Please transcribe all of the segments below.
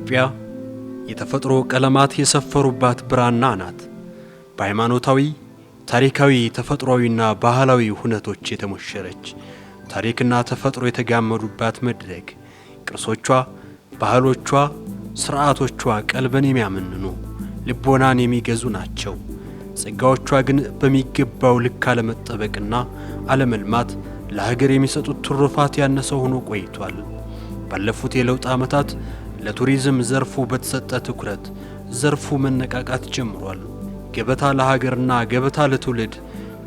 ኢትዮጵያ የተፈጥሮ ቀለማት የሰፈሩባት ብራና ናት። በሃይማኖታዊ፣ ታሪካዊ፣ ተፈጥሯዊና ባህላዊ ሁነቶች የተሞሸረች ታሪክና ተፈጥሮ የተጋመዱባት መድረክ። ቅርሶቿ፣ ባህሎቿ፣ ስርዓቶቿ ቀልብን የሚያመንኑ ልቦናን የሚገዙ ናቸው። ጸጋዎቿ ግን በሚገባው ልክ አለመጠበቅና አለመልማት ለሀገር የሚሰጡት ትሩፋት ያነሰ ሆኖ ቆይቷል። ባለፉት የለውጥ ዓመታት ለቱሪዝም ዘርፉ በተሰጠ ትኩረት ዘርፉ መነቃቃት ጀምሯል። ገበታ ለሀገርና ገበታ ለትውልድ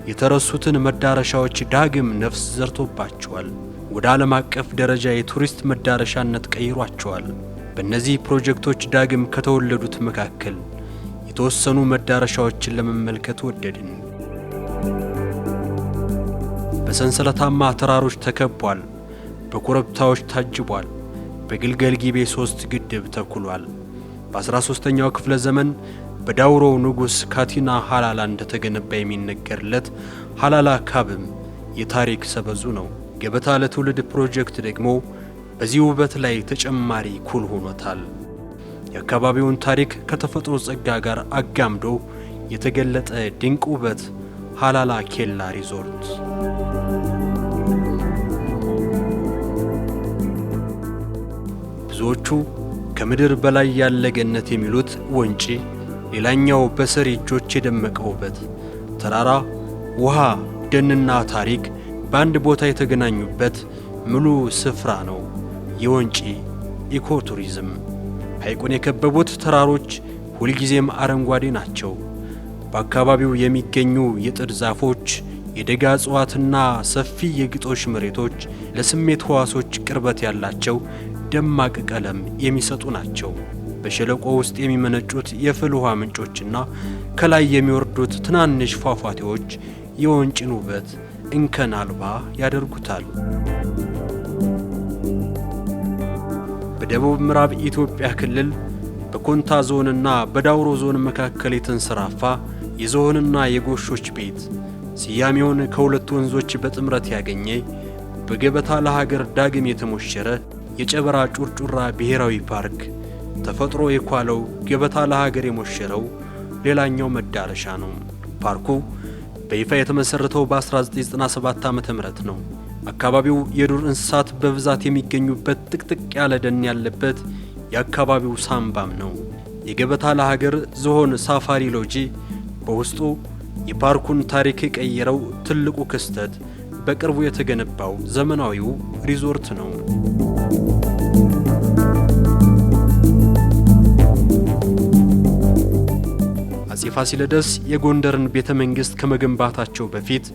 የተረሱትን መዳረሻዎች ዳግም ነፍስ ዘርቶባቸዋል። ወደ ዓለም አቀፍ ደረጃ የቱሪስት መዳረሻነት ቀይሯቸዋል። በእነዚህ ፕሮጀክቶች ዳግም ከተወለዱት መካከል የተወሰኑ መዳረሻዎችን ለመመልከት ወደድን። በሰንሰለታማ ተራሮች ተከቧል። በኮረብታዎች ታጅቧል። በግልገል ጊቤ 3 ግድብ ተኩሏል። በ13ኛው ክፍለ ዘመን በዳውሮው ንጉሥ ካቲና ሃላላ እንደተገነባ የሚነገርለት ሃላላ ካብም የታሪክ ሰበዙ ነው። ገበታ ለትውልድ ፕሮጀክት ደግሞ በዚህ ውበት ላይ ተጨማሪ ኩል ሆኖታል። የአካባቢውን ታሪክ ከተፈጥሮ ጸጋ ጋር አጋምዶ የተገለጠ ድንቅ ውበት ሃላላ ኬላ ሪዞርት። ብዙዎቹ ከምድር በላይ ያለ ገነት የሚሉት ወንጪ፣ ሌላኛው በሰሪ እጆች የደመቀ ውበት፣ ተራራ፣ ውሃ፣ ደንና ታሪክ በአንድ ቦታ የተገናኙበት ሙሉ ስፍራ ነው የወንጪ ኢኮቱሪዝም። ሐይቁን የከበቡት ተራሮች ሁልጊዜም አረንጓዴ ናቸው። በአካባቢው የሚገኙ የጥድ ዛፎች፣ የደጋ እጽዋትና ሰፊ የግጦሽ መሬቶች ለስሜት ሕዋሶች ቅርበት ያላቸው ደማቅ ቀለም የሚሰጡ ናቸው። በሸለቆ ውስጥ የሚመነጩት የፍል ውሃ ምንጮችና ከላይ የሚወርዱት ትናንሽ ፏፏቴዎች የወንጪን ውበት እንከን አልባ ያደርጉታል። በደቡብ ምዕራብ ኢትዮጵያ ክልል በኮንታ ዞንና በዳውሮ ዞን መካከል የተንሰራፋ የዝሆንና የጎሾች ቤት ስያሜውን ከሁለት ወንዞች በጥምረት ያገኘ በገበታ ለሀገር ዳግም የተሞሸረ የጨበራ ጩርጩራ ብሔራዊ ፓርክ ተፈጥሮ የኳለው ገበታ ለሀገር የሞሸረው ሌላኛው መዳረሻ ነው። ፓርኩ በይፋ የተመሰረተው በ1997 ዓ.ም ነው። አካባቢው የዱር እንስሳት በብዛት የሚገኙበት ጥቅጥቅ ያለ ደን ያለበት የአካባቢው ሳምባም ነው። የገበታ ለሀገር ዝሆን ሳፋሪ ሎጂ በውስጡ የፓርኩን ታሪክ የቀየረው ትልቁ ክስተት በቅርቡ የተገነባው ዘመናዊው ሪዞርት ነው። አፄ ፋሲለደስ የጎንደርን ቤተ መንግሥት ከመገንባታቸው በፊት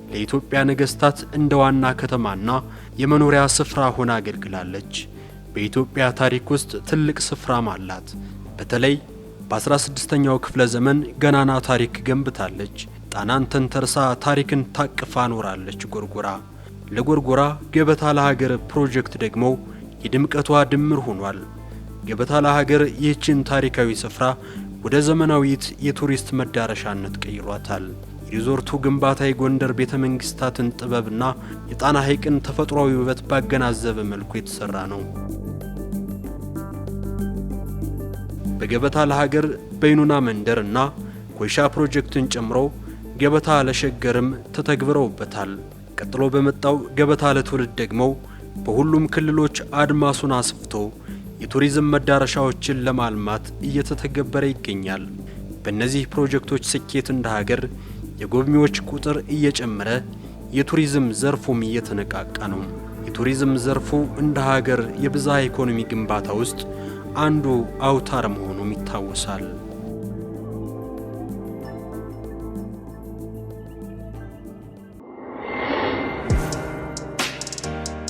ለኢትዮጵያ ነገሥታት እንደ ዋና ከተማና የመኖሪያ ስፍራ ሆና አገልግላለች። በኢትዮጵያ ታሪክ ውስጥ ትልቅ ስፍራም አላት። በተለይ በ16ኛው ክፍለ ዘመን ገናና ታሪክ ገንብታለች። ጣናን ተንተርሳ ታሪክን ታቅፋ ኖራለች ጎርጎራ። ለጎርጎራ ገበታ ለሀገር ፕሮጀክት ደግሞ የድምቀቷ ድምር ሆኗል። ገበታ ለሀገር ይህችን ታሪካዊ ስፍራ ወደ ዘመናዊት የቱሪስት መዳረሻነት ቀይሯታል። የሪዞርቱ ግንባታ የጎንደር ቤተ መንግሥታትን ጥበብና የጣና ሐይቅን ተፈጥሯዊ ውበት ባገናዘበ መልኩ የተሰራ ነው። በገበታ ለሀገር በይኑና መንደርና ኮይሻ ፕሮጀክትን ጨምሮ ገበታ ለሸገርም ተተግብረውበታል። ቀጥሎ በመጣው ገበታ ለትውልድ ደግሞ በሁሉም ክልሎች አድማሱን አስፍቶ የቱሪዝም መዳረሻዎችን ለማልማት እየተተገበረ ይገኛል። በእነዚህ ፕሮጀክቶች ስኬት እንደ ሀገር የጎብኚዎች ቁጥር እየጨመረ የቱሪዝም ዘርፉም እየተነቃቃ ነው። የቱሪዝም ዘርፉ እንደ ሀገር የብዝሃ ኢኮኖሚ ግንባታ ውስጥ አንዱ አውታር መሆኑም ይታወሳል።